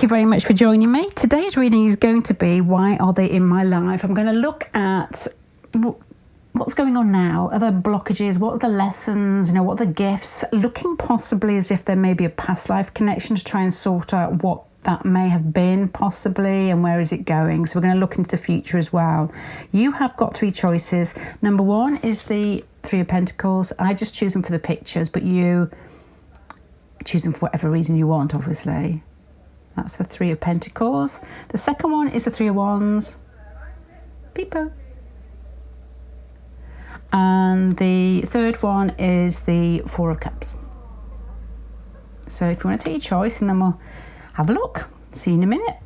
Thank you very much for joining me. Today's reading is going to be why are they in my life? I'm going to look at what's going on now. Are there blockages? What are the lessons? You know, what are the gifts? Looking possibly as if there may be a past life connection to try and sort out what that may have been possibly and where is it going. So we're going to look into the future as well. You have got three choices. Number one is the Three of Pentacles. I just choose them for the pictures, but you choose them for whatever reason you want, obviously. That's the Three of Pentacles. The second one is the Three of Wands. Peepo. And the third one is the Four of Cups. So if you want to take your choice, and then we'll have a look. See you in a minute.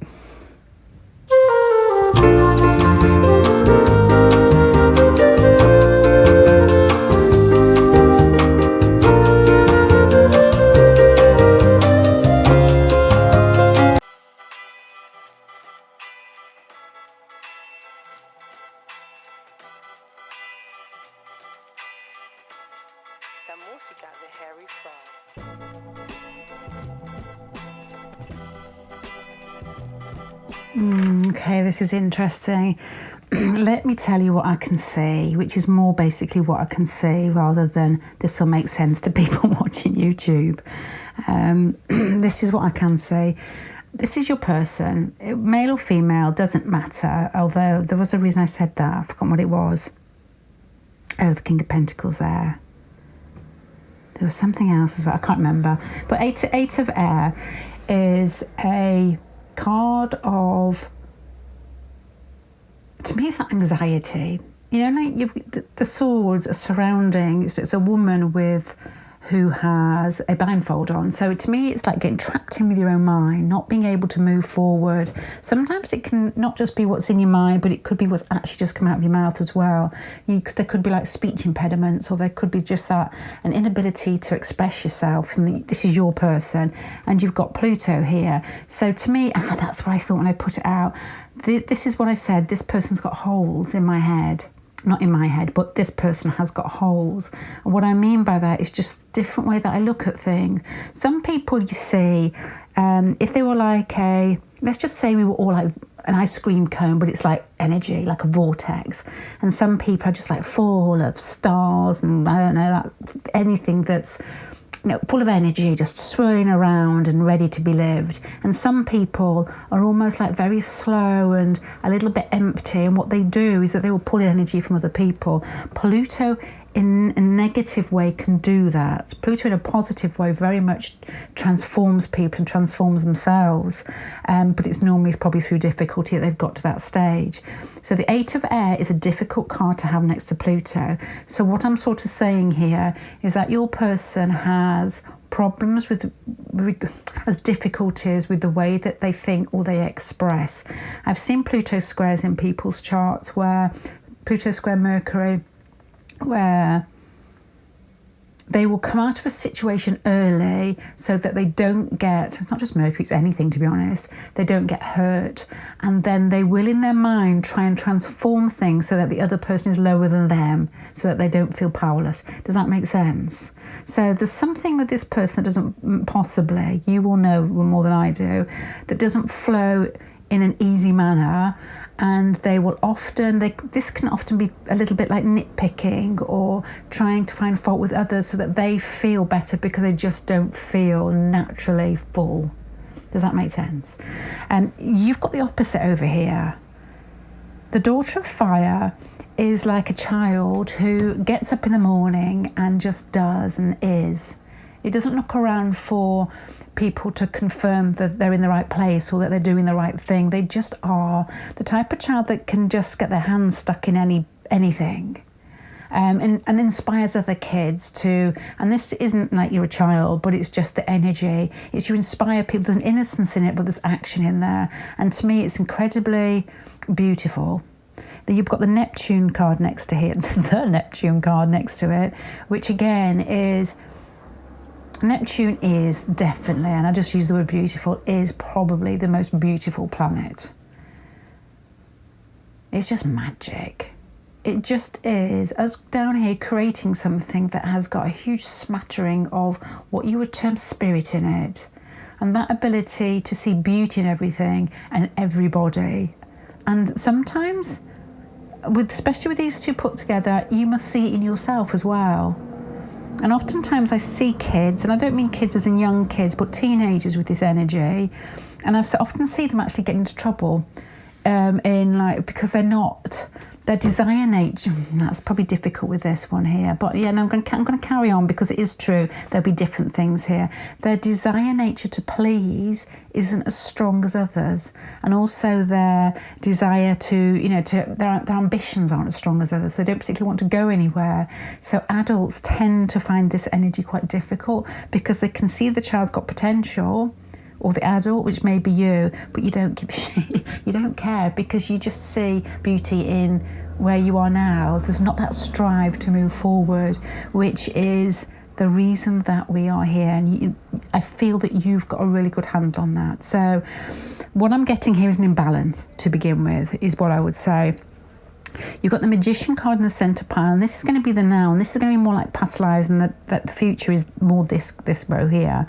Okay, this is interesting. Let me tell you what I can see, which is more basically what I can see rather than this will make sense to people watching YouTube. This is what I can see. This is your person. Male or female, doesn't matter. Although there was a reason I said that. I've forgotten what it was. Oh, the King of Pentacles there. There was something else as well. I can't remember. But Eight of Air is a card of, to me, it's that anxiety. You know, like the swords are surrounding. It's a woman who has a blindfold on. So to me, it's like getting trapped in with your own mind, not being able to move forward. Sometimes it can not just be what's in your mind, but it could be what's actually just come out of your mouth as well. There could be like speech impediments, or there could be just an inability to express yourself. And this is your person, and you've got Pluto here. So to me, that's what I thought when I put it out. This is what I said. This person's got holes in my head. Not in my head, but this person has got holes. And what I mean by that is just a different way that I look at things. Some people, you see, if they were like let's just say we were all like an ice cream cone, but it's like energy, like a vortex. And some people are just like full of stars and I don't know, anything that's, you know, full of energy, just swirling around and ready to be lived. And some people are almost like very slow and a little bit empty. And what they do is that they will pull energy from other people. Pluto in a negative way can do that. Pluto in a positive way very much transforms people and transforms themselves. But it's normally probably through difficulty that they've got to that stage. So the Eight of Air is a difficult card to have next to Pluto. So what I'm sort of saying here is that your person has problems has difficulties with the way that they think or they express. I've seen Pluto squares in people's charts where Pluto square Mercury, where they will come out of a situation early so that they don't get, it's not just Mercury, it's anything to be honest, they don't get hurt, and then they will in their mind try and transform things so that the other person is lower than them, so that they don't feel powerless. Does that make sense? So there's something with this person that doesn't, possibly, you will know more than I do, that doesn't flow in an easy manner. And they will often, this can often be a little bit like nitpicking or trying to find fault with others so that they feel better because they just don't feel naturally full. Does that make sense? And you've got the opposite over here. The Daughter of Fire is like a child who gets up in the morning and just does and is. It doesn't look around for people to confirm that they're in the right place or that they're doing the right thing. They just are the type of child that can just get their hands stuck in anything. And inspires other kids to, and this isn't like you're a child, but it's just the energy. It's you inspire people. There's an innocence in it, but there's action in there. And to me, it's incredibly beautiful. Then you've got the Neptune card next to it, the Neptune card next to it, which again is, Neptune is definitely, and I just use the word beautiful, is probably the most beautiful planet. It's just magic. It just is, us down here creating something that has got a huge smattering of what you would term spirit in it. and that ability to see beauty in everything and everybody. And sometimes, especially with these two put together, you must see it in yourself as well. And oftentimes I see kids, and I don't mean kids as in young kids, but teenagers with this energy, and I often see them actually get into trouble because they're not... Their desire nature, that's probably difficult with this one here, but yeah, and I'm going to carry on because it is true, there'll be different things here. Their desire nature to please isn't as strong as others, and also their desire their ambitions aren't as strong as others, so they don't particularly want to go anywhere. So adults tend to find this energy quite difficult because they can see the child's got potential, or the adult, which may be you, but you don't give a shit. You don't care because you just see beauty in where you are now. There's not that strive to move forward, which is the reason that we are here. And I feel that you've got a really good handle on that. So what I'm getting here is an imbalance to begin with, is what I would say. You've got the Magician card in the centre pile, and this is going to be the now, and this is going to be more like past lives, and that the future is more this row here.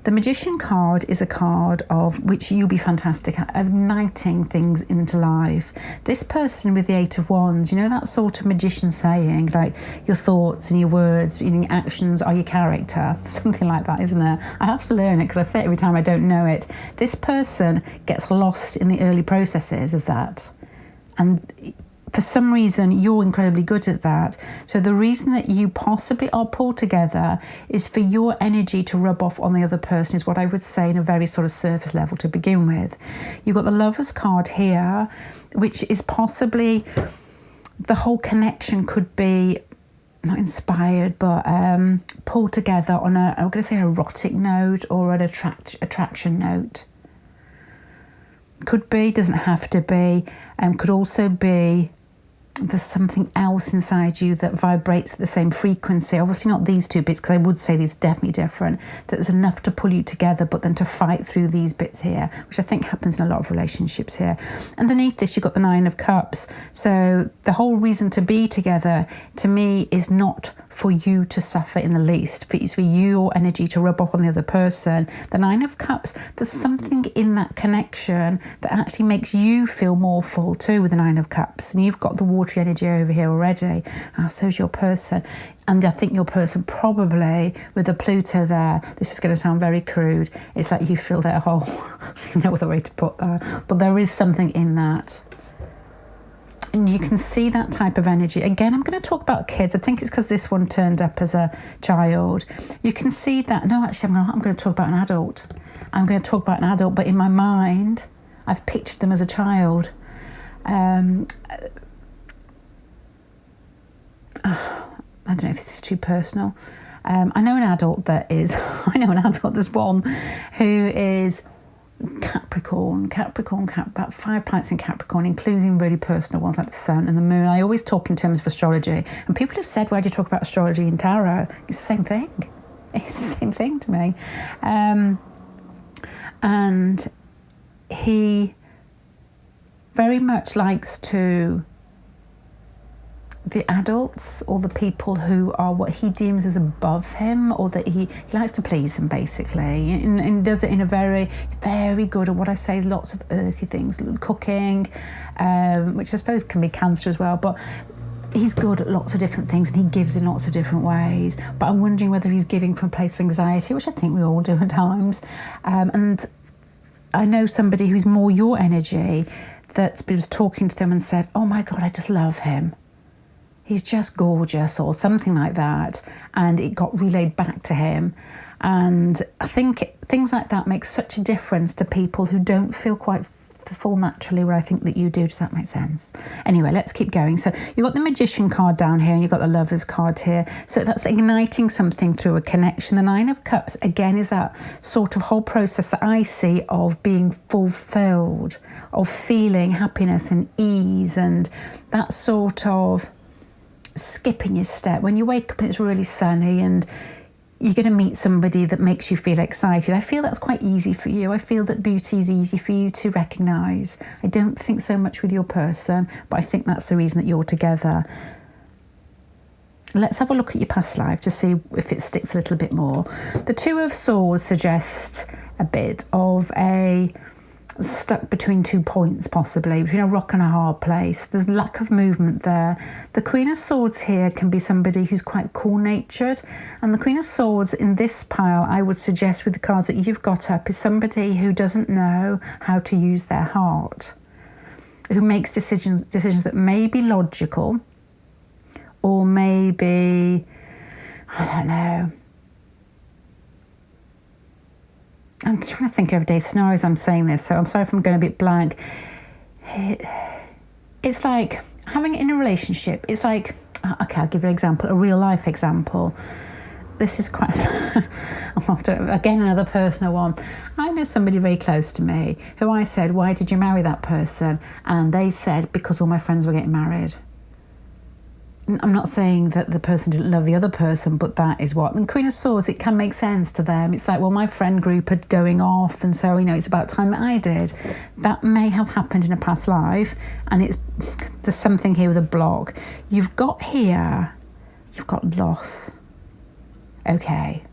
The Magician card is a card of which you'll be fantastic at, igniting things into life. This person with the Eight of Wands, you know that sort of magician saying, like your thoughts and your words and your actions are your character, something like that, isn't it? I have to learn it because I say it every time I don't know it. This person gets lost in the early processes of that, and for some reason, you're incredibly good at that. So the reason that you possibly are pulled together is for your energy to rub off on the other person, is what I would say in a very sort of surface level to begin with. You've got the Lovers card here, which is possibly the whole connection could be not inspired, but pulled together on I'm going to say an erotic note or an attraction note. Could be, doesn't have to be, could also be there's something else inside you that vibrates at the same frequency. Obviously not these two bits, because I would say these are definitely different, that there's enough to pull you together, but then to fight through these bits here, which I think happens in a lot of relationships here. Underneath this, you've got the Nine of Cups. So the whole reason to be together, to me, is not for you to suffer in the least. It's for your energy to rub off on the other person. The Nine of Cups, there's something in that connection that actually makes you feel more full too with the Nine of Cups. And you've got the watery energy over here already. So's your person. And I think your person probably, with the Pluto there, this is going to sound very crude, it's like you filled out a hole. No other way to put that. But there is something in that. And you can see that type of energy. Again, I'm going to talk about kids. I think it's because this one turned up as a child. You can see that. No, actually, I'm going to talk about an adult. I'm going to talk about an adult, but in my mind, I've pictured them as a child. I don't know if this is too personal. I know an adult that is... there's one who is... Capricorn, about 5 planets in Capricorn, including really personal ones like the sun and the moon. I always talk in terms of astrology, and people have said, why do you talk about astrology and tarot? It's the same thing. It's the same thing to me. And he very much likes to... the adults or the people who are what he deems as above him, or that he likes to please them, basically, and does it in a very good at what I say is lots of earthy things, cooking, which I suppose can be Cancer as well, but he's good at lots of different things and he gives in lots of different ways. But I'm wondering whether he's giving from a place of anxiety, which I think we all do at times. And I know somebody who's more your energy that was talking to them and said, oh my God, I just love him. He's just gorgeous, or something like that, and it got relayed back to him. And I think things like that make such a difference to people who don't feel quite full naturally, where I think that you do. Does that make sense? Anyway, let's keep going. So you've got the Magician card down here, and you've got the Lovers card here. So that's igniting something through a connection. The Nine of Cups, again, is that sort of whole process that I see of being fulfilled, of feeling happiness and ease, and that sort of skipping your step. When you wake up and it's really sunny and you're going to meet somebody that makes you feel excited. I feel that's quite easy for you. I feel that beauty is easy for you to recognise. I don't think so much with your person, but I think that's the reason that you're together. Let's have a look at your past life to see if it sticks a little bit more. The Two of Swords suggests a bit of a stuck between 2 points, possibly between a rock and a hard place. There's lack of movement there. The Queen of Swords here can be somebody who's quite cool-natured, and the Queen of Swords in this pile, I would suggest with the cards that you've got up, is somebody who doesn't know how to use their heart, who makes decisions that may be logical or maybe, I don't know. I'm trying to think of everyday scenarios I'm saying this, so I'm sorry if I'm going a bit blank. It's like having it in a relationship. It's like, okay, I'll give you an example, a real life example. This is quite, again, another personal one. I know somebody very close to me who I said, why did you marry that person? And they said, because all my friends were getting married. I'm not saying that the person didn't love the other person, but that is what. And Queen of Swords, it can make sense to them. It's like, well, my friend group are going off, and so, it's about time that I did. That may have happened in a past life, and there's something here with a block. You've got loss. Okay.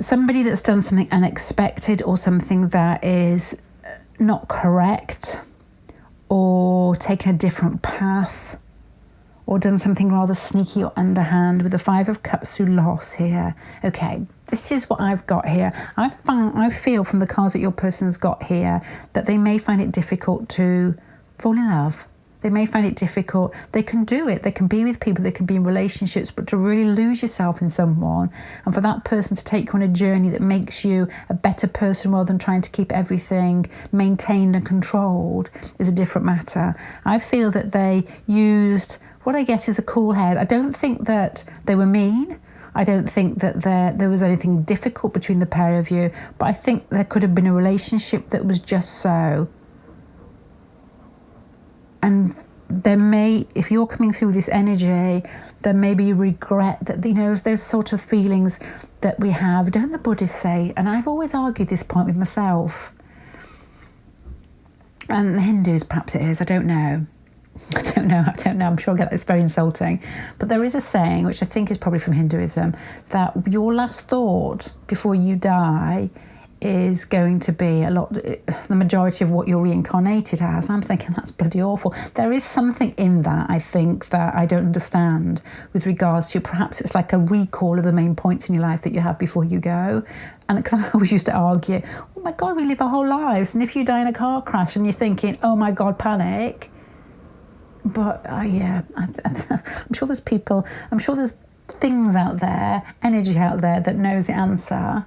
Somebody that's done something unexpected or something that is not correct or taken a different path, or done something rather sneaky or underhand with the Five of Cups through loss here. Okay, this is what I've got here. I feel from the cards that your person's got here that they may find it difficult to fall in love. They may find it difficult. They can do it. They can be with people. They can be in relationships, but to really lose yourself in someone and for that person to take you on a journey that makes you a better person rather than trying to keep everything maintained and controlled is a different matter. I feel that they used what I guess is a cool head. I don't think that they were mean. I don't think that there was anything difficult between the pair of you, but I think there could have been a relationship that was just so. And there may, if you're coming through this energy, there may be regret that, those sort of feelings that we have. Don't the Buddhists say, and I've always argued this point with myself, and the Hindus perhaps it is, I don't know. I'm sure that's very insulting. But there is a saying, which I think is probably from Hinduism, that your last thought before you die is going to be the majority of what you're reincarnated as. I'm thinking that's bloody awful. There is something in that, I think, that I don't understand with regards to, perhaps it's like a recall of the main points in your life that you have before you go. And because I always used to argue, oh my God, we live our whole lives. And if you die in a car crash and you're thinking, oh my God, panic. But I'm sure there's people, I'm sure there's things out there, energy out there that knows the answer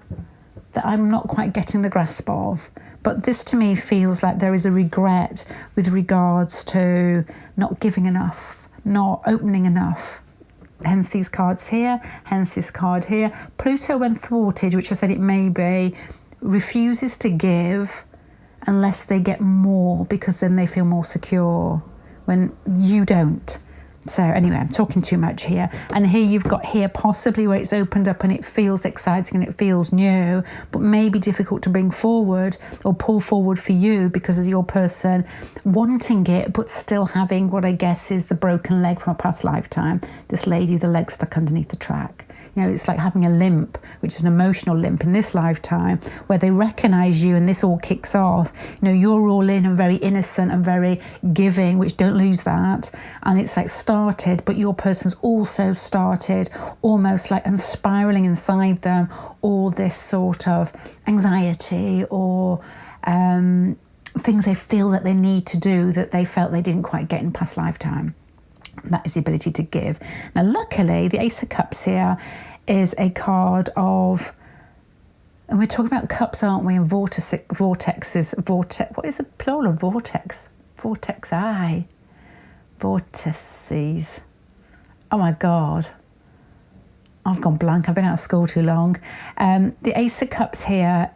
that I'm not quite getting the grasp of. But this to me feels like there is a regret with regards to not giving enough, not opening enough. Hence these cards here, hence this card here. Pluto, when thwarted, which I said it may be, refuses to give unless they get more, because then they feel more secure when you don't. So anyway, I'm talking too much here. And here you've got here possibly where it's opened up and it feels exciting and it feels new, but maybe difficult to bring forward or pull forward for you because of your person wanting it, but still having what I guess is the broken leg from a past lifetime. This lady with the leg stuck underneath the track. It's like having a limp, which is an emotional limp in this lifetime, where they recognise you and this all kicks off. You're all in and very innocent and very giving, which don't lose that. And it's like started, but your person's also started almost like spiralling inside them all this sort of anxiety or things they feel that they need to do that they felt they didn't quite get in past lifetime. That is the ability to give. Now, luckily, the Ace of Cups here is a card of, and we're talking about cups, aren't we? And vortexes. What is the plural of vortex? Vortexi. Vortices. Oh my God. I've gone blank. I've been out of school too long. The Ace of Cups here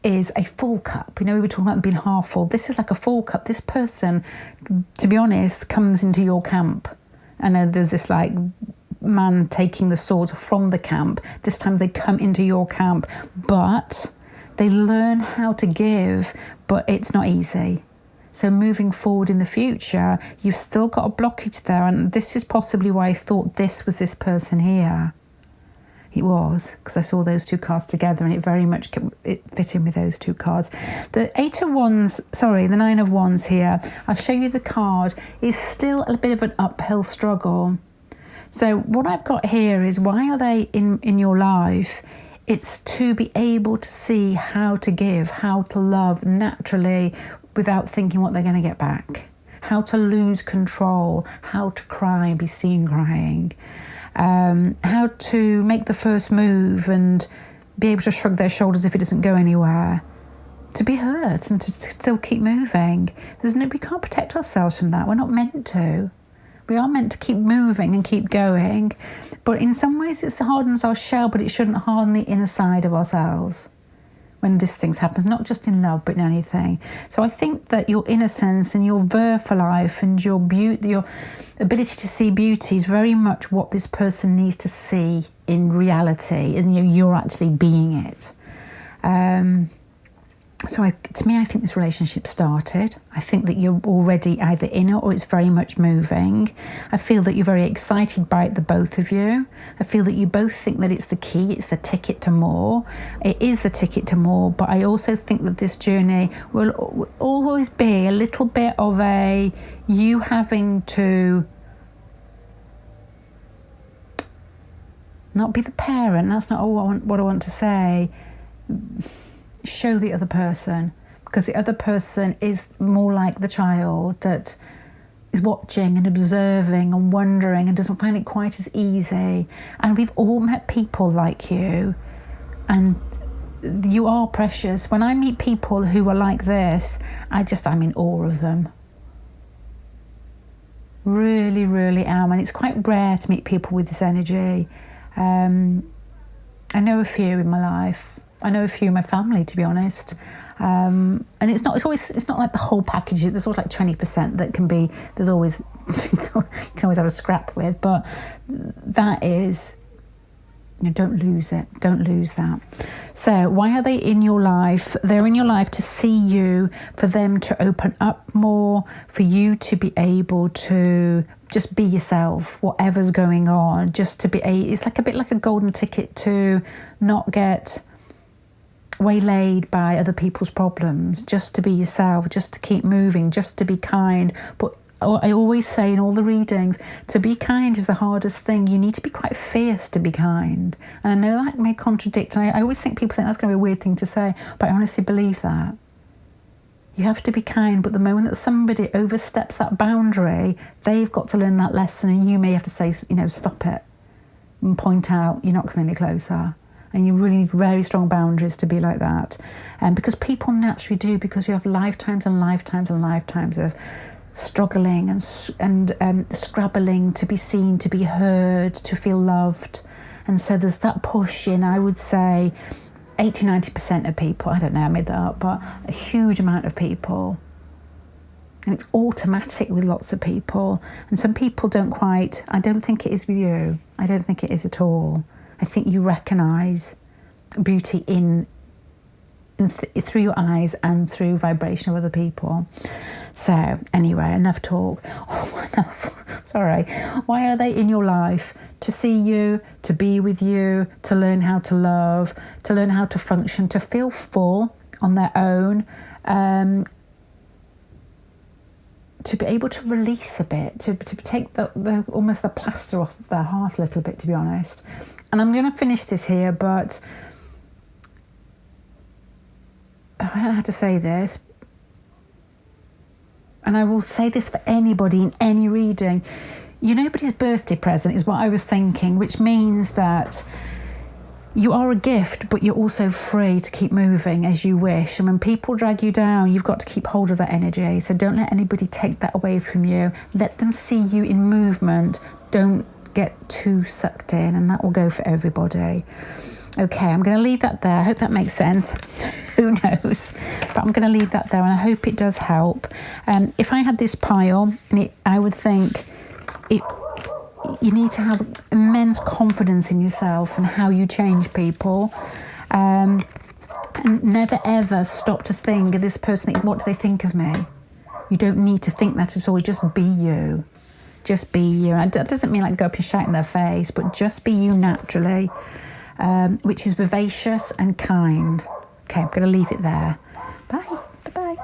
is a full cup. We were talking about being half full. This is like a full cup. This person, to be honest, comes into your camp. And there's this like man taking the sword from the camp. This time they come into your camp, but they learn how to give, but it's not easy. So moving forward in the future, you've still got a blockage there. And this is possibly why I thought this was this person here. It was, because I saw those two cards together and it very much it fit in with those two cards. The the Nine of Wands here, I'll show you the card, is still a bit of an uphill struggle. So what I've got here is, why are they in your life? It's to be able to see how to give, how to love naturally without thinking what they're going to get back. How to lose control, how to cry and be seen crying. How to make the first move and be able to shrug their shoulders if it doesn't go anywhere. To be hurt and to still keep moving. We can't protect ourselves from that. We're not meant to. We are meant to keep moving and keep going. But in some ways it hardens our shell, but it shouldn't harden the inner side of ourselves when this thing happens, not just in love, but in anything. So I think that your innocence and your verve for life and your beauty, your ability to see beauty is very much what this person needs to see in reality, and you're actually being it. To me, I think this relationship started. I think that you're already either in it or it's very much moving. I feel that you're very excited by it, the both of you. I feel that you both think that it's the key, it's the ticket to more. It is the ticket to more, but I also think that this journey will always be a little bit of you having to not be the parent, that's not what I want to say. Show the other person, because the other person is more like the child that is watching and observing and wondering and doesn't find it quite as easy. And we've all met people like you, and you are precious. When I meet people who are like this, I'm in awe of them. Really, really am. And it's quite rare to meet people with this energy. I know a few in my life. I know a few in my family, to be honest. And it's not like the whole package. There's always like 20% that can be, there's always, you can always have a scrap with, but that is, don't lose it. Don't lose that. So why are they in your life? They're in your life to see you, for them to open up more, for you to be able to just be yourself, whatever's going on, just to be it's like a bit like a golden ticket to not get waylaid by other people's problems, just to be yourself, just to keep moving, just to be kind. But I always say in all the readings, to be kind is the hardest thing. You need to be quite fierce to be kind. And I know that may contradict. I always think people think that's going to be a weird thing to say, but I honestly believe that. You have to be kind, but the moment that somebody oversteps that boundary, they've got to learn that lesson, and you may have to say, stop it and point out you're not coming any closer. And you really need very strong boundaries to be like that. Because people naturally do, because we have lifetimes and lifetimes and lifetimes of struggling and scrabbling to be seen, to be heard, to feel loved. And so there's that push in, I would say, 80-90% of people, I don't know, I made that up, but a huge amount of people. And it's automatic with lots of people. And some people don't quite, I don't think it is with you. I don't think it is at all. I think you recognise beauty through your eyes and through vibration of other people. So anyway, enough talk. Sorry. Why are they in your life? To see you, to be with you, to learn how to love, to learn how to function, to feel full on their own, to be able to release a bit, to take the almost the plaster off of their heart a little bit, to be honest. And I'm going to finish this here, but I don't know how to say this. And I will say this for anybody in any reading. Nobody's birthday present is what I was thinking, which means that you are a gift, but you're also free to keep moving as you wish. And when people drag you down, you've got to keep hold of that energy. So don't let anybody take that away from you. Let them see you in movement. Don't get too sucked in, and that will go for everybody. Okay, I'm going to leave that there. I hope that makes sense. Who knows? But I'm going to leave that there, and I hope it does help. If I had this pile, I would think you need to have immense confidence in yourself and how you change people. And never ever stop to think of this person, what do they think of me? You don't need to think that at all. Just be you. Just be you. And that doesn't mean like go up and shout in their face, but just be you naturally. which is vivacious and kind. Okay, I'm going to leave it there. Bye. Bye-bye.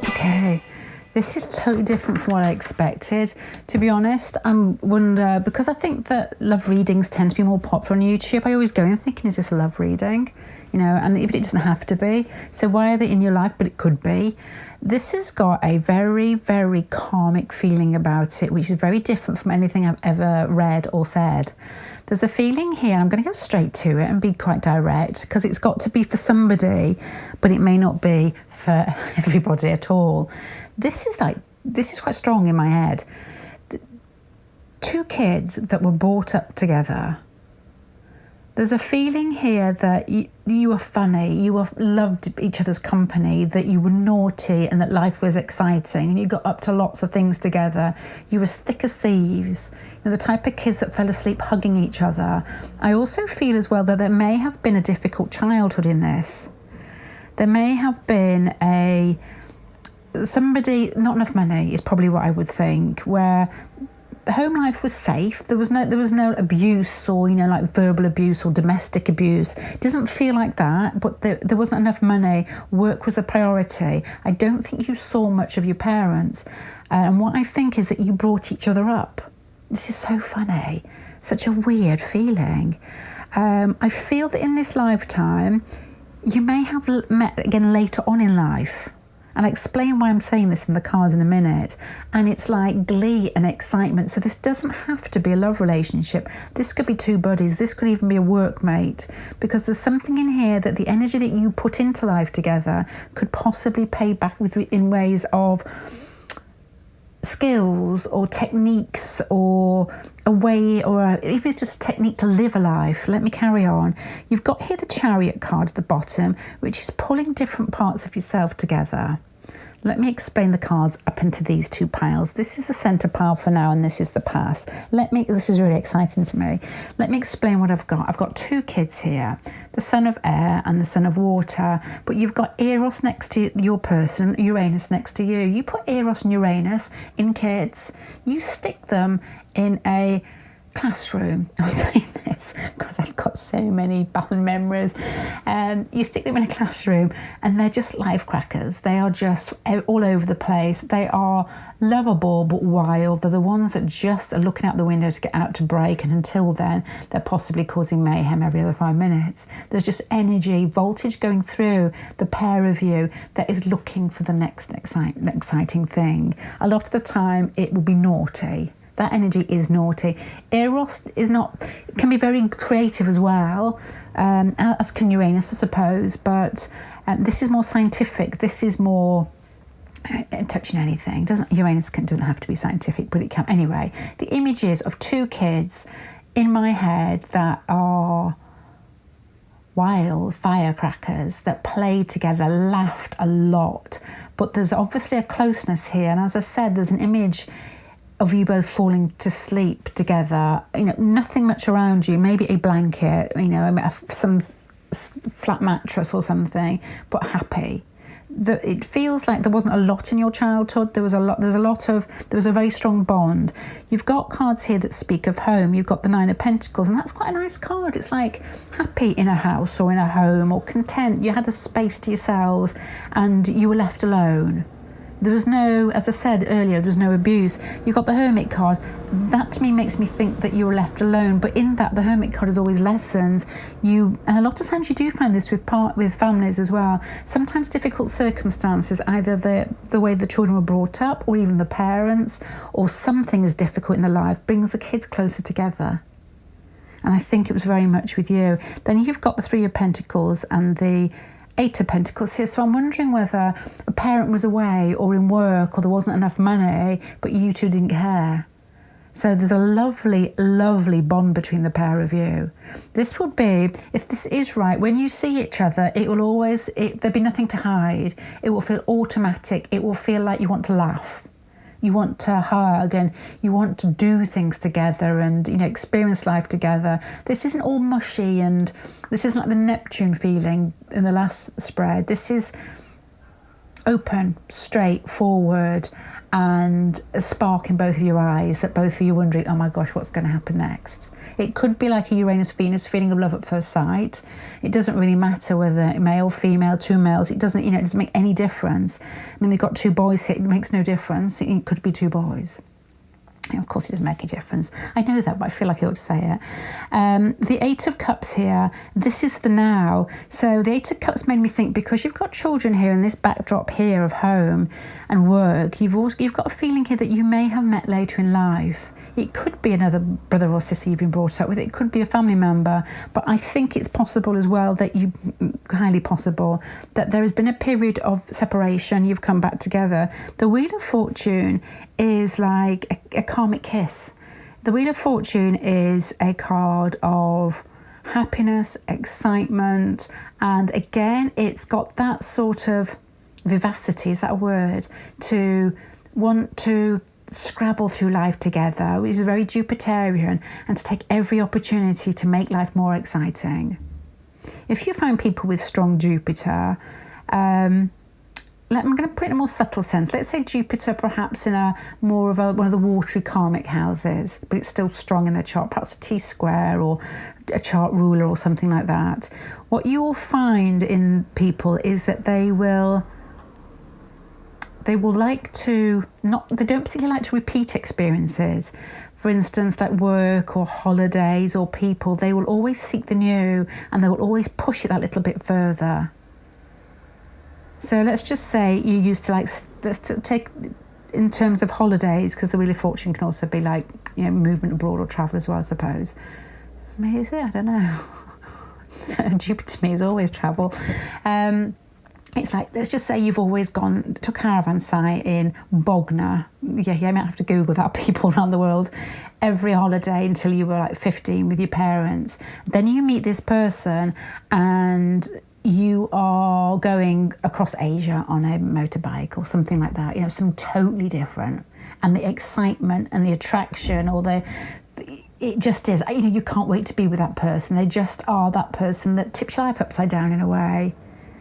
Okay, this is totally different from what I expected. To be honest, I wonder, because I think that love readings tend to be more popular on YouTube, I always go in thinking, is this a love reading? You know, and it doesn't have to be. So why are they in your life? But it could be. This has got a very, very karmic feeling about it, which is very different from anything I've ever read or said. There's a feeling here, I'm going to go straight to it and be quite direct, because it's got to be for somebody, but it may not be for everybody at all. This is quite strong in my head. Two kids that were brought up together. There's a feeling here that you were funny, you loved each other's company, that you were naughty and that life was exciting and you got up to lots of things together. You were as thick as thieves, you know, the type of kids that fell asleep hugging each other. I also feel as well that there may have been a difficult childhood in this. There may have been somebody, not enough money is probably what I would think, where the home life was safe. There was no abuse or, you know, like verbal abuse or domestic abuse. It doesn't feel like that, but there wasn't enough money. Work was a priority. I don't think you saw much of your parents. And what I think is that you brought each other up. This is so funny. Such a weird feeling. I feel that in this lifetime, you may have met again later on in life. And I'll explain why I'm saying this in the cards in a minute. And it's like glee and excitement. So this doesn't have to be a love relationship. This could be two buddies. This could even be a workmate. Because there's something in here that the energy that you put into life together could possibly pay back in ways of skills or techniques or a way, or if it's just a technique to live a life. Let me carry on. You've got here the Chariot card at the bottom, which is pulling different parts of yourself together. Let me explain the cards up into these two piles. This is the centre pile for now, and this is the past. This is really exciting to me. Let me explain what I've got. I've got two kids here, the son of air and the son of water, but you've got Eros next to your person, Uranus next to you. You put Eros and Uranus in kids, you stick them in a classroom. I'm saying this because I've got so many bad memories. You stick them in a classroom and they're just life crackers. They are just all over the place. They are lovable but wild. They're the ones that just are looking out the window to get out to break, and until then they're possibly causing mayhem every other 5 minutes. There's just energy, voltage going through the pair of you that is looking for the next exciting thing. A lot of the time it will be naughty. That energy is naughty. Eros can be very creative as well, as can Uranus, I suppose, but this is more scientific. This is more touching anything. Uranus doesn't have to be scientific, but it can. Anyway, the images of two kids in my head that are wild firecrackers that played together, laughed a lot, but there's obviously a closeness here. And as I said, there's an image of you both falling to sleep together, you know, nothing much around you, maybe a blanket, you know, some flat mattress or something, but happy. It feels like there wasn't a lot in your childhood. There was a very strong bond. You've got cards here that speak of home. You've got the Nine of Pentacles, and that's quite a nice card. It's like happy in a house or in a home, or content. You had a space to yourselves and you were left alone. There was no, as I said earlier, there was no abuse. You got the Hermit card. That to me makes me think that you were left alone. But in that, the Hermit card is always lessons. And a lot of times you do find this with families as well. Sometimes difficult circumstances, either the way the children were brought up, or even the parents, or something is difficult in their life, brings the kids closer together. And I think it was very much with you. Then you've got the Three of Pentacles and the Eight of Pentacles here. So I'm wondering whether a parent was away or in work, or there wasn't enough money, but you two didn't care. So there's a lovely, lovely bond between the pair of you. This would be, if this is right, when you see each other, there'll be nothing to hide. It will feel automatic. It will feel like you want to laugh. You want to hug and you want to do things together and, you know, experience life together. This isn't all mushy, and this isn't like the Neptune feeling in the last spread. This is open, straightforward, and a spark in both of your eyes that both of you are wondering, oh my gosh, what's going to happen next? It could be like a Uranus-Venus feeling of love at first sight. It doesn't really matter whether male, female, two males. It doesn't, you know, it doesn't make any difference. I mean, they've got two boys here. It makes no difference. It could be two boys. And of course, it doesn't make a difference. I know that, but I feel like I ought to say it. The Eight of Cups here, this is the now. So the Eight of Cups made me think, because you've got children here and this backdrop here of home and work, you've got a feeling here that you may have met later in life. It could be another brother or sister you've been brought up with. It could be a family member. But I think it's possible as well that highly possible, that there has been a period of separation. You've come back together. The Wheel of Fortune is like a karmic kiss. The Wheel of Fortune is a card of happiness, excitement, and again, it's got that sort of vivacity, is that a word, to want to scrabble through life together, which is very Jupiterian, and to take every opportunity to make life more exciting. If you find people with strong Jupiter, I'm going to put it in a more subtle sense. Let's say Jupiter perhaps in one of the watery karmic houses, but it's still strong in their chart, perhaps a T-square or a chart ruler or something like that. What you will find in people is that they will like to they don't particularly like to repeat experiences. For instance, like work or holidays or people, they will always seek the new and they will always push it that little bit further. So let's just say you used to let's take in terms of holidays, because the Wheel of Fortune can also be like, you know, movement abroad or travel as well, I suppose. Maybe is it? I don't know. So Jupiter to me is always travel. It's like, let's just say you've always gone to a caravan site in Bognor. Yeah, you might have to Google that, people around the world. Every holiday until you were like 15 with your parents. Then you meet this person and you are going across Asia on a motorbike or something like that, you know, something totally different. And the excitement and the attraction it just is, you know, you can't wait to be with that person. They just are that person that tips your life upside down in a way.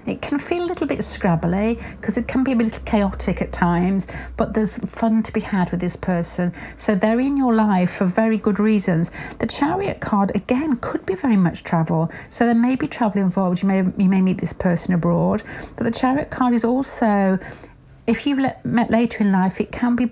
It can feel a little bit scrabbly because it can be a little chaotic at times, but there's fun to be had with this person. So they're in your life for very good reasons. The Chariot card, again, could be very much travel. So there may be travel involved. You may meet this person abroad. But the Chariot card is also, if you've met later in life, it can be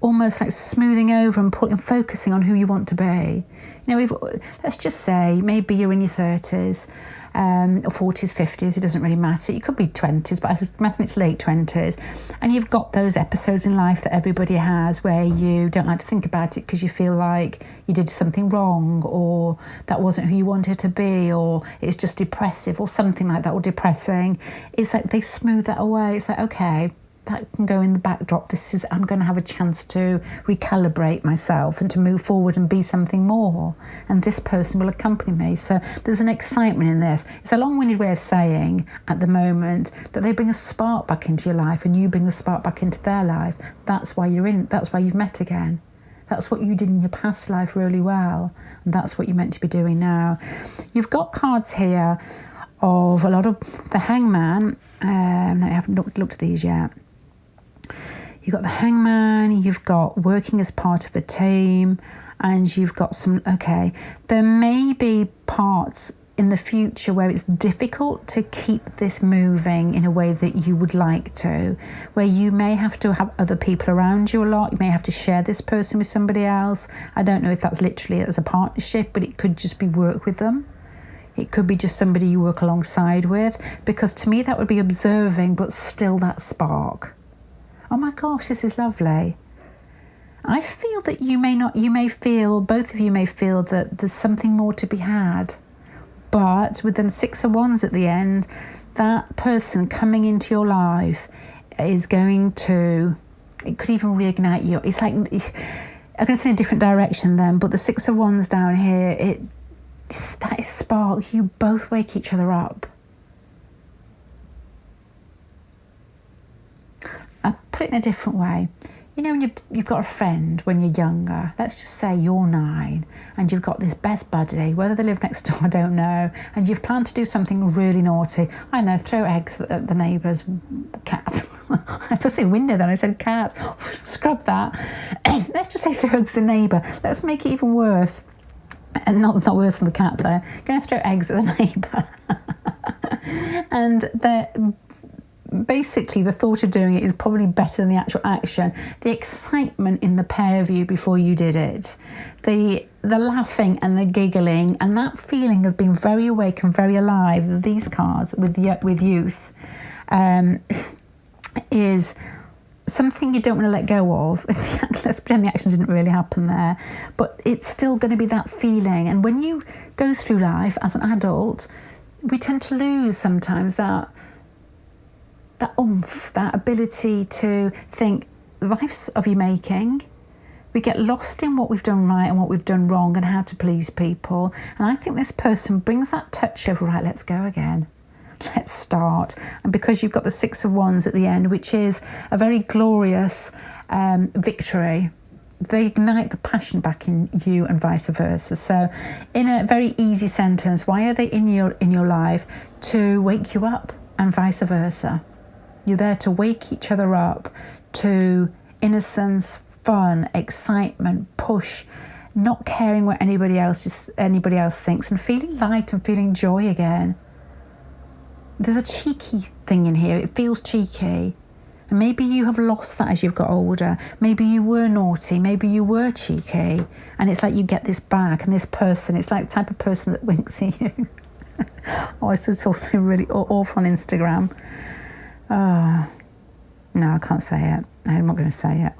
almost like smoothing over and focusing on who you want to be. You know, let's just say maybe you're in your 30s, or 40s, 50s, it doesn't really matter. It could be 20s, but I imagine it's late 20s. And you've got those episodes in life that everybody has where you don't like to think about it because you feel like you did something wrong, or that wasn't who you wanted to be, or it's just depressive or something like that, or depressing. It's like they smooth that away. It's like, okay, that can go in the backdrop. I'm going to have a chance to recalibrate myself and to move forward and be something more. And this person will accompany me. So there's an excitement in this. It's a long-winded way of saying at the moment that they bring a spark back into your life and you bring the spark back into their life. That's why that's why you've met again. That's what you did in your past life really well. And that's what you're meant to be doing now. You've got cards here of a lot of the Hangman. I haven't looked at these yet. You've got the Hangman, you've got working as part of a team, and you've got there may be parts in the future where it's difficult to keep this moving in a way that you would like to, where you may have to have other people around you a lot. You may have to share this person with somebody else. I don't know if that's literally as a partnership, but it could just be work with them. It could be just somebody you work alongside with, because to me that would be observing, but still that spark. Oh my gosh, this is lovely. I feel that both of you may feel that there's something more to be had. But with the Six of Wands at the end, that person coming into your life is going to, it could even reignite you. It's like, I'm going to say in a different direction then, but the Six of Wands down here, that is spark. You both wake each other up. I'll put it in a different way. You know, when you've got a friend when you're younger, let's just say you're 9, and you've got this best buddy, whether they live next door, I don't know, and you've planned to do something really naughty. I know, throw eggs at the neighbour's cat. I was saying window then, I said cat. Scrub that. Let's just say throw eggs at the neighbour. Let's make it even worse. And not worse than the cat though. You're going to throw eggs at the neighbour. And basically the thought of doing it is probably better than the actual action. The excitement in the pair of you before you did it, the laughing and the giggling and that feeling of being very awake and very alive, these cards with youth, is something you don't want to let go of. Let's pretend the actions didn't really happen there, but it's still going to be that feeling. And when you go through life as an adult, we tend to lose sometimes that oomph, that ability to think life's of your making. We get lost in what we've done right and what we've done wrong and how to please people. And I think this person brings that touch of, right, let's go again. Let's start. And because you've got the 6 of Wands at the end, which is a very glorious victory, they ignite the passion back in you and vice versa. So in a very easy sentence, why are they in your life? To wake you up and vice versa. You're there to wake each other up to innocence, fun, excitement, push, not caring what anybody else thinks, and feeling light and feeling joy again. There's a cheeky thing in here. It feels cheeky. And maybe you have lost that as you've got older. Maybe you were naughty. Maybe you were cheeky. And it's like you get this back, and this person, it's like the type of person that winks at you. Oh, it's just also really awful on Instagram. Oh, no, I can't say it. I'm not going to say it.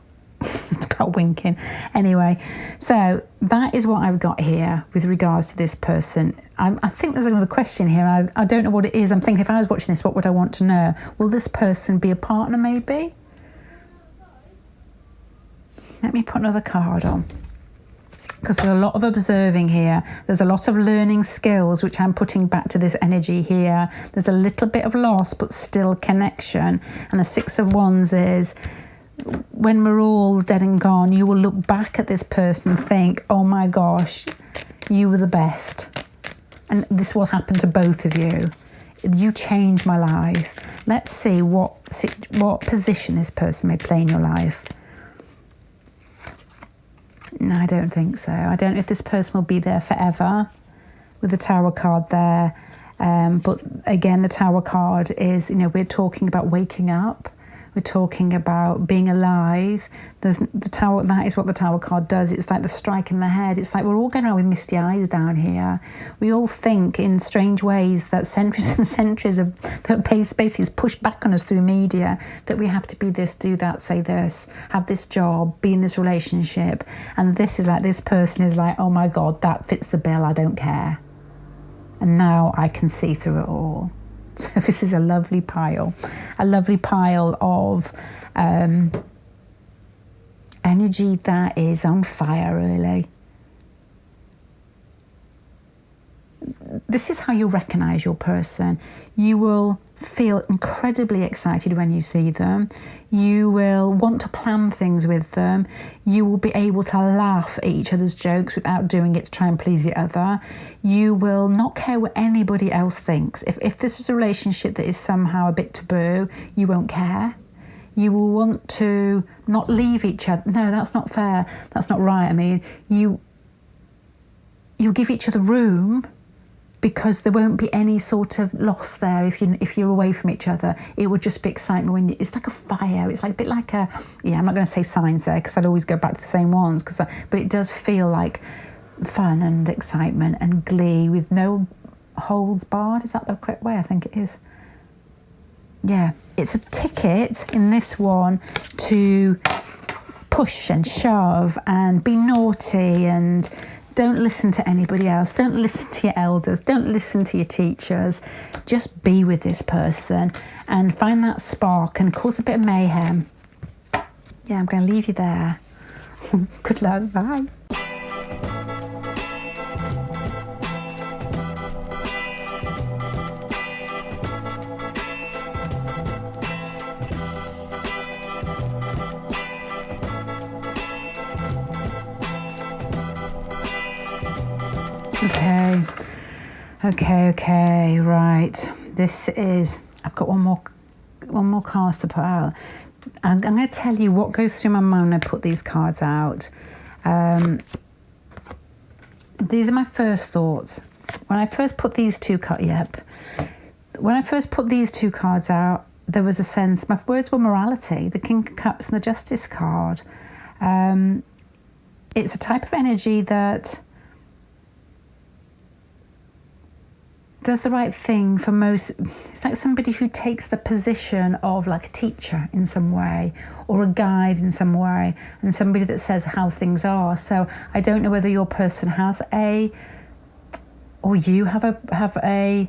About winking. Anyway, so that is what I've got here with regards to this person. I think there's another question here. I don't know what it is. I'm thinking if I was watching this, what would I want to know? Will this person be a partner maybe? Let me put another card on. Because there's a lot of observing here. There's a lot of learning skills, which I'm putting back to this energy here. There's a little bit of loss, but still connection. And the 6 of Wands is, when we're all dead and gone, you will look back at this person and think, oh my gosh, you were the best. And this will happen to both of you. You changed my life. Let's see what position this person may play in your life. No, I don't think so. I don't know if this person will be there forever with the Tower card there. But again, the Tower card is, we're talking about waking up. We're talking about being alive. There's the Tower. That is what the Tower card does. It's like the strike in the head. It's like we're all going around with misty eyes down here. We all think in strange ways that centuries and centuries of that basically is pushed back on us through media, that we have to be this, do that, say this, have this job, be in this relationship. And this is like, this person is like, oh my God, that fits the bill. I don't care. And now I can see through it all. So this is a lovely pile of energy that is on fire, really. This is how you recognise your person. You will feel incredibly excited when you see them. You will want to plan things with them. You will be able to laugh at each other's jokes without doing it to try and please the other. You will not care what anybody else thinks. If this is a relationship that is somehow a bit taboo, you won't care. You will want to not leave each other. No, that's not fair. That's not right. I mean, you'll give each other room, because there won't be any sort of loss there if you're away from each other. It would just be excitement when it's like a fire. It's like a bit like I'm not going to say signs there because I'd always go back to the same ones, but it does feel like fun and excitement and glee with no holds barred. Is that the correct way? I think it is. Yeah, it's a ticket in this one to push and shove and be naughty and don't listen to anybody else. Don't listen to your elders. Don't listen to your teachers. Just be with this person and find that spark and cause a bit of mayhem. Yeah, I'm going to leave you there. Good luck. Bye. Okay, right. This is, I've got one more card to put out. I'm going to tell you what goes through my mind when I put these cards out. These are my first thoughts. When I first put these two cards out, there was a sense, my words were morality, the King of Cups and the Justice card. It's a type of energy that does the right thing for most. It's like somebody who takes the position of like a teacher in some way, or a guide in some way, and somebody that says how things are. So I don't know whether your person has or you have a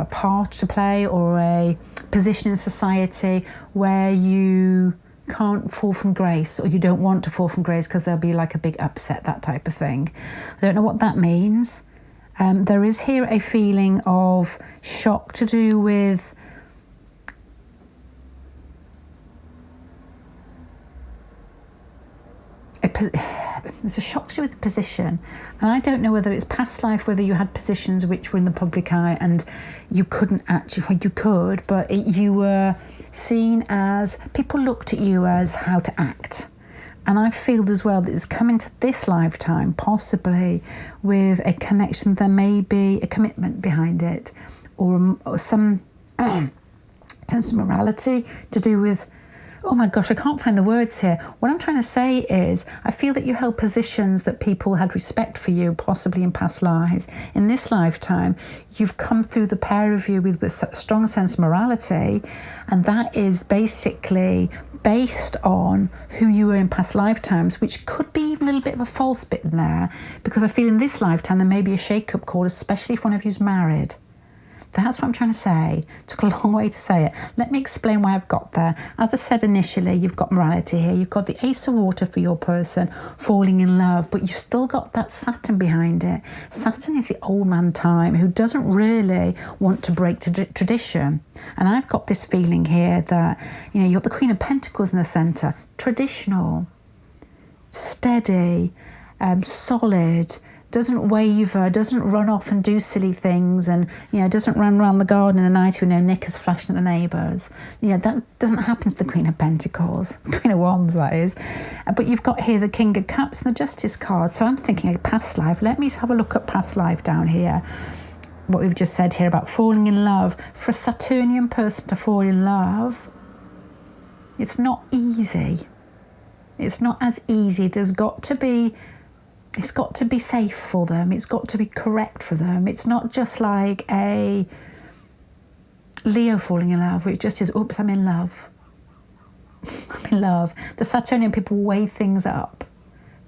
part to play, or a position in society where you can't fall from grace, or you don't want to fall from grace because there'll be like a big upset, that type of thing. I don't know what that means. There is here a feeling of shock to do with there's a shock to do with the position, and I don't know whether it's past life, whether you had positions which were in the public eye and you couldn't actually, well, you could, but you were seen as, people looked at you as how to act. And I feel as well that it's coming to this lifetime, possibly with a connection. There may be a commitment behind it, or some sense of morality to do with, oh my gosh, I can't find the words here. What I'm trying to say is, I feel that you held positions that people had respect for you, possibly in past lives. In this lifetime, you've come through the pair of you with a strong sense of morality, and that is basically based on who you were in past lifetimes, which could be even a little bit of a false bit in there, because I feel in this lifetime there may be a shake-up call, especially if one of you's married. That's what I'm trying to say. It took a long way to say it. Let me explain why I've got there. As I said initially, you've got morality here. You've got the Ace of Water for your person, falling in love, but you've still got that Saturn behind it. Saturn is the old man time who doesn't really want to break tradition. And I've got this feeling here that, you know, you've got the Queen of Pentacles in the centre. Traditional, steady, solid, doesn't waver, doesn't run off and do silly things, and, you know, doesn't run around the garden at night with no knickers flashing at the neighbours. You know, that doesn't happen to the Queen of Pentacles, the Queen of Wands, that is. But you've got here the King of Cups and the Justice card. So I'm thinking a past life. Let me have a look at past life down here. What we've just said here about falling in love. For a Saturnian person to fall in love, it's not easy. It's not as easy. It's got to be safe for them. It's got to be correct for them. It's not just like a Leo falling in love, where it just is, oops, I'm in love. I'm in love. The Saturnian people weigh things up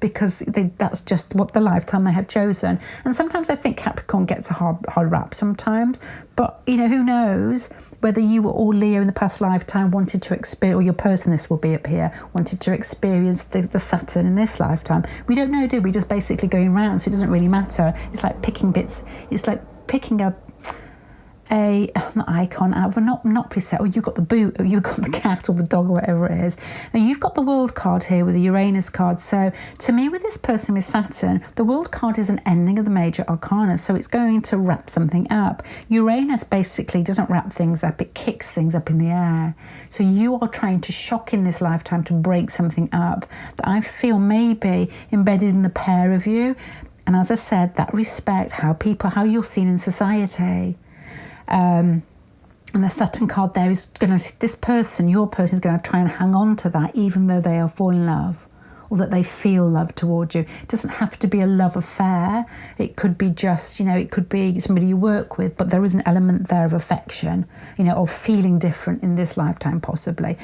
because that's just what the lifetime they have chosen. And sometimes I think Capricorn gets a hard rap sometimes. But, you know, who knows whether you were all Leo in the past lifetime, wanted to experience, or your person, this will be up here, wanted to experience the Saturn in this lifetime. We don't know, do we? Just basically going round, so it doesn't really matter. It's like picking bits. It's like picking a not icon out of a Monopoly set, or you've got the boot, or you've got the cat or the dog or whatever it is. Now you've got the World card here with the Uranus card. So to me, with this person with Saturn, the World card is an ending of the major arcana, so it's going to wrap something up. Uranus basically doesn't wrap things up, it kicks things up in the air. So you are trying to shock in this lifetime to break something up that I feel may be embedded in the pair of you. And as I said, that respect, how you're seen in society. And the Saturn card there is going to, your person is going to try and hang on to that, even though they are falling in love, or that they feel love towards you. It doesn't have to be a love affair. It could be just, you know, it could be somebody you work with, but there is an element there of affection, you know, of feeling different in this lifetime, possibly.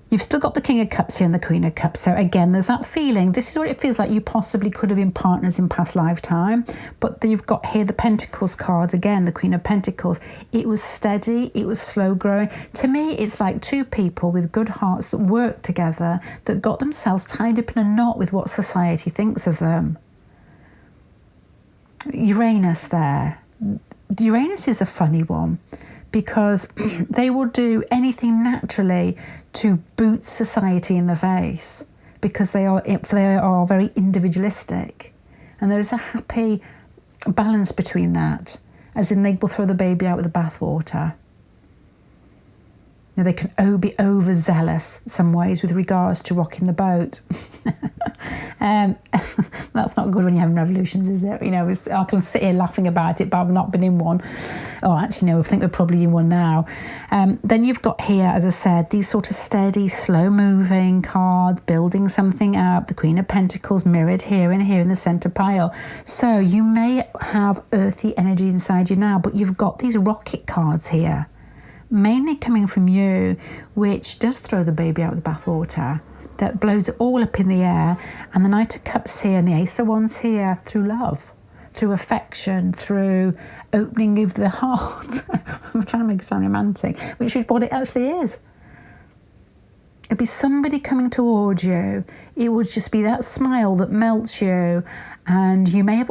You've still got the King of Cups here and the Queen of Cups. So again, there's that feeling. This is what it feels like. You possibly could have been partners in past lifetime. But you've got here the Pentacles cards. Again, the Queen of Pentacles. It was steady. It was slow growing. To me, it's like two people with good hearts that work together, that got themselves tied up in a knot with what society thinks of them. Uranus there. Uranus is a funny one, because they will do anything naturally to boot society in the face, because they are very individualistic, and there is a happy balance between that. as in they will throw the baby out with the bathwater. They can be overzealous some ways with regards to rocking the boat. That's not good when you're having revolutions, is it? I can sit here laughing about it, but I've not been in one. Oh, actually, no, I think we're probably in one now. Then you've got here, as I said, these sort of steady, slow-moving cards, building something up. The Queen of Pentacles mirrored here and here in the centre pile. So you may have earthy energy inside you now, but you've got these rocket cards here, mainly coming from you, which does throw the baby out with the bathwater, that blows it all up in the air. And the Knight of Cups here and the Ace of Wands here, through love, through affection, through opening of the heart. I'm trying to make it sound romantic, which is what it actually is. It'd be somebody coming towards you. It would just be that smile that melts you. And you may be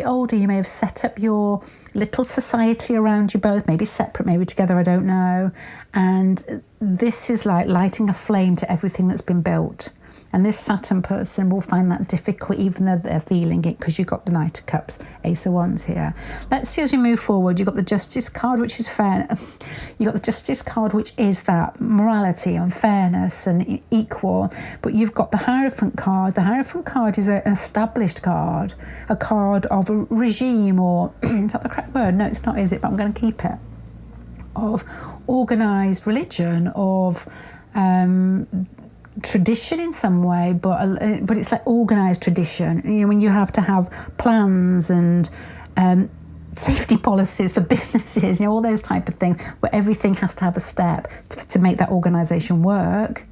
older, you may have set up your little society around you both, maybe separate, maybe together, I don't know. And this is like lighting a flame to everything that's been built. And this Saturn person will find that difficult, even though they're feeling it, because you've got the Knight of Cups, Ace of Wands here. Let's see as we move forward. You've got the Justice card, which is fair. You've got the Justice card, which is that morality and fairness and equal. But you've got the Hierophant card. The Hierophant card is an established card, a card of a regime, or is that the correct word? No, it's not, is it? But I'm going to keep it. Of organised religion, of tradition in some way, but it's like organised tradition. When you have to have plans and safety policies for businesses, all those type of things, where everything has to have a step to make that organisation work.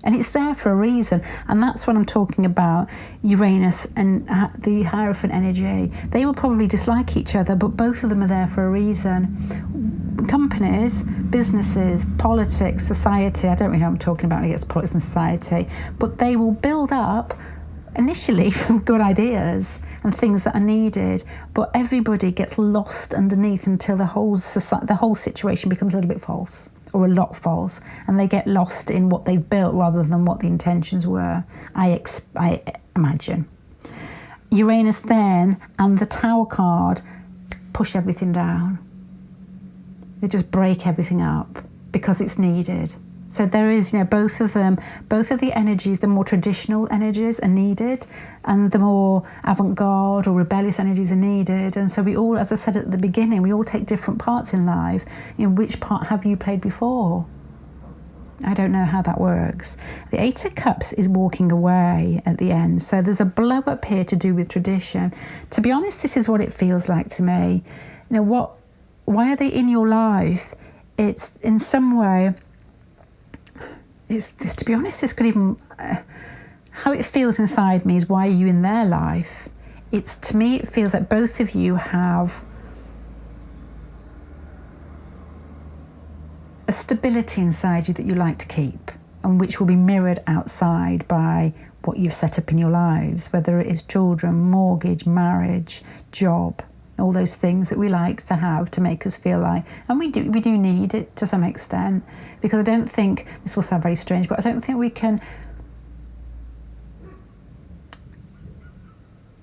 And it's there for a reason. And that's what I'm talking about, Uranus and the Hierophant energy. They will probably dislike each other, but both of them are there for a reason. Companies, businesses, politics, society, I don't really know what I'm talking about when it gets to politics and society, but they will build up initially from good ideas and things that are needed, but everybody gets lost underneath until the whole situation becomes a little bit false, or a lot false, and they get lost in what they've built rather than what the intentions were, I imagine. Uranus then and the Tower card push everything down. They just break everything up because it's needed. So there is, both of the energies, the more traditional energies are needed, and the more avant-garde or rebellious energies are needed. And so we all, as I said at the beginning, we all take different parts in life. Which part have you played before? I don't know how that works. The Eight of Cups is walking away at the end. So there's a blow up here to do with tradition. To be honest, this is what it feels like to me. Why are they in your life? It's in some way, to be honest, this could even, how it feels inside me is, why are you in their life? To me, it feels like both of you have a stability inside you that you like to keep, and which will be mirrored outside by what you've set up in your lives, whether it is children, mortgage, marriage, job, all those things that we like to have to make us feel like, and we do need it to some extent, because I don't think, this will sound very strange, but I don't think we can,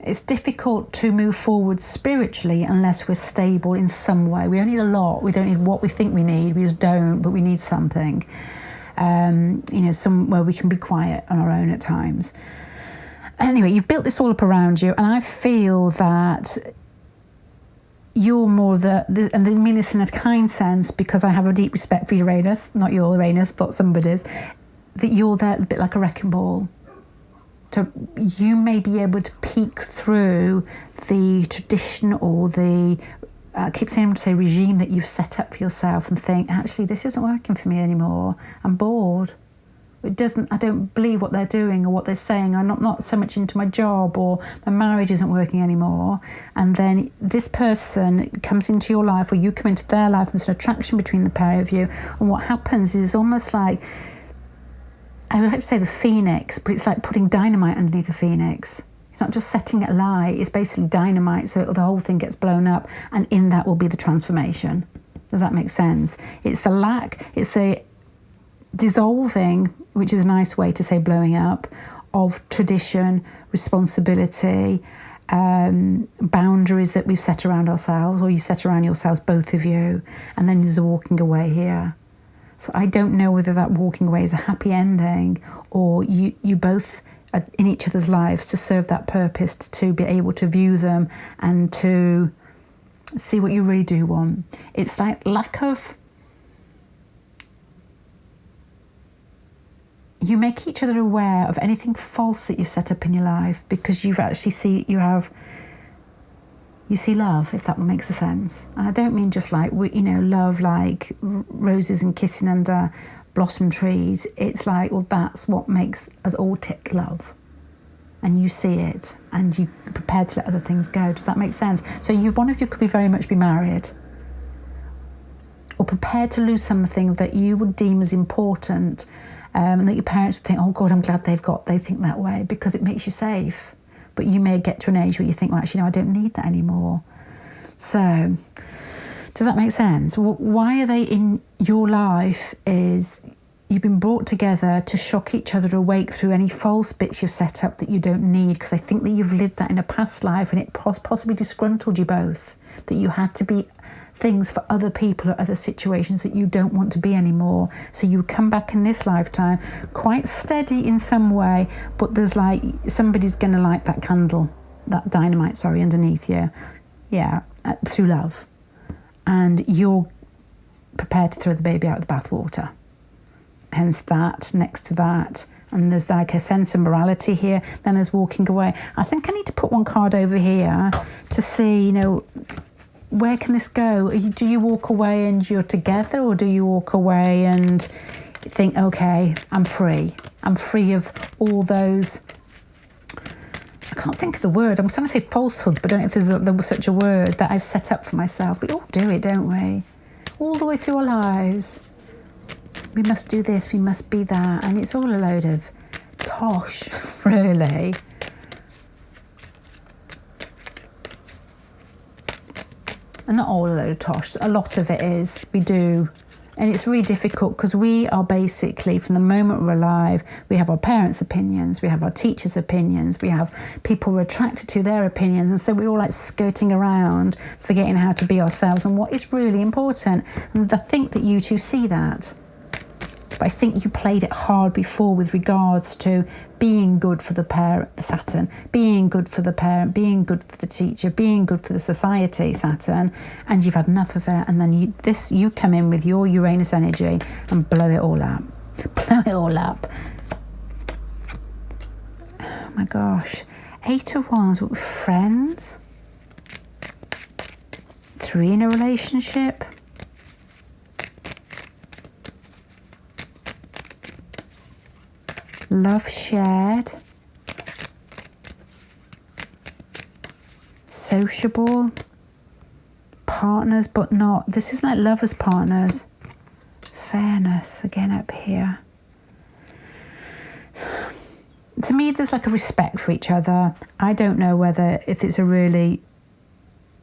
it's difficult to move forward spiritually unless we're stable in some way. We don't need a lot, we don't need what we think we need, we just don't, but we need something, somewhere we can be quiet on our own at times. Anyway, you've built this all up around you, and I feel that you're more and I mean this in a kind sense, because I have a deep respect for Uranus, not your Uranus, but somebody's, that you're there a bit like a wrecking ball. You may be able to peek through the tradition or I keep saying regime that you've set up for yourself, and think, actually, this isn't working for me anymore. I'm bored. I don't believe what they're doing or what they're saying. I'm not so much into my job, or my marriage isn't working anymore. And then this person comes into your life, or you come into their life, and there's an attraction between the pair of you. And what happens is almost like, I would like to say the phoenix, but it's like putting dynamite underneath the phoenix. It's not just setting it alight, it's basically dynamite, so the whole thing gets blown up, and in that will be the transformation. Does that make sense? It's the dissolving, which is a nice way to say blowing up, of tradition, responsibility, boundaries that we've set around ourselves, or you set around yourselves, both of you, and then there's a walking away here. So I don't know whether that walking away is a happy ending, or you both are in each other's lives to serve that purpose, to be able to view them and to see what you really do want. It's like lack of... You make each other aware of anything false that you've set up in your life, because you've actually you see love, if that makes a sense. And I don't mean just like, love like roses and kissing under blossom trees. It's like, well, that's what makes us all tick, love. And you see it, and you're prepared to let other things go. Does that make sense? So one of you could very much be married, or prepared to lose something that you would deem as important, and that your parents would think, oh God, I'm glad they think that way, because it makes you safe. But you may get to an age where you think, well, actually, no, I don't need that anymore. So, does that make sense? Why are they in your life is you've been brought together to shock each other awake through any false bits you've set up that you don't need, because I think that you've lived that in a past life, and it possibly disgruntled you both, that you had to be things for other people or other situations that you don't want to be anymore. So you come back in this lifetime quite steady in some way, but there's like somebody's going to light that candle, that dynamite, underneath you. Yeah, through love. And you're prepared to throw the baby out with the bathwater. Hence that, next to that. And there's like a sense of morality here. Then there's walking away. I think I need to put one card over here to see, where can this go? Do you walk away and you're together, or do you walk away and think, okay, I'm free. I'm free of all those... I can't think of the word. I'm trying to say falsehoods, but I don't know if there was such a word that I've set up for myself. We all do it, don't we? All the way through our lives. We must do this, we must be that. And it's all a load of tosh, really. And not all a load of tosh, a lot of it is, we do. And it's really difficult because we are basically, from the moment we're alive, we have our parents' opinions, we have our teachers' opinions, we have people we're attracted to, their opinions, and so we're all like skirting around, forgetting how to be ourselves and what is really important. And I think that you two see that. But I think you played it hard before with regards to being good for the parent, the Saturn, being good for the parent, being good for the teacher, being good for the society, Saturn, and you've had enough of it. And then you come in with your Uranus energy and blow it all up. Blow it all up. Oh my gosh. 8 of Wands, friends. 3 in a relationship. Love shared, sociable, partners but not. This is like lovers, partners. Fairness, again up here. To me, there's like a respect for each other. I don't know if it's a really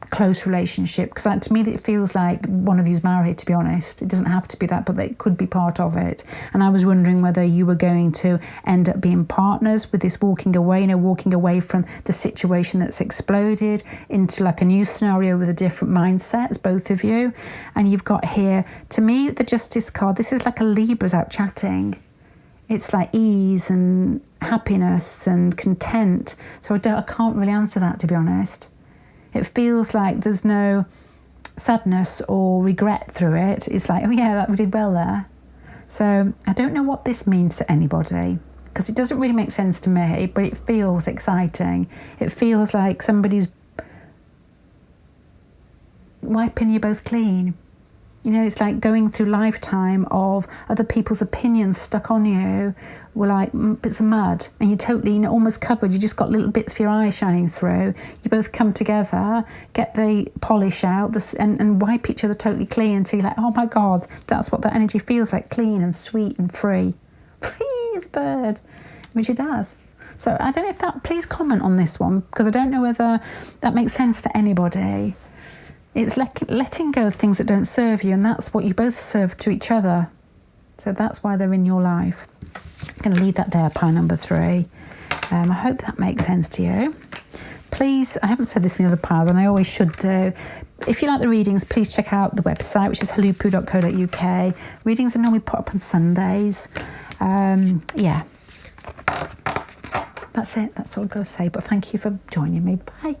close relationship, because to me it feels like one of you's married, to be honest. It doesn't have to be that, but it could be part of it. And I was wondering whether you were going to end up being partners with this walking away, walking away from the situation that's exploded into like a new scenario with a different mindset, both of you. And you've got here, to me, the Justice card, this is like a Libra's out chatting. It's like ease and happiness and content. So I can't really answer that, to be honest. It feels like there's no sadness or regret through it. It's like, oh yeah, we did well there. So I don't know what this means to anybody, because it doesn't really make sense to me, but it feels exciting. It feels like somebody's wiping you both clean. It's like going through lifetime of other people's opinions stuck on you were like bits of mud, and you're totally almost covered. You just got little bits of your eyes shining through. You both come together, get the polish out and wipe each other totally clean until you're like, oh my God, that's what that energy feels like, clean and sweet and free. Free as a bird, which it does. So I don't know if that, please comment on this one, because I don't know whether that makes sense to anybody. It's letting go of things that don't serve you, and that's what you both serve to each other. So that's why they're in your life. I'm going to leave that there, pile number 3. I hope that makes sense to you. please, I haven't said this in the other piles, and I always should do. If you like the readings, please check out the website, which is huluppu.co.uk. Readings are normally put up on Sundays. Yeah. That's it. That's all I've got to say. But thank you for joining me. Bye.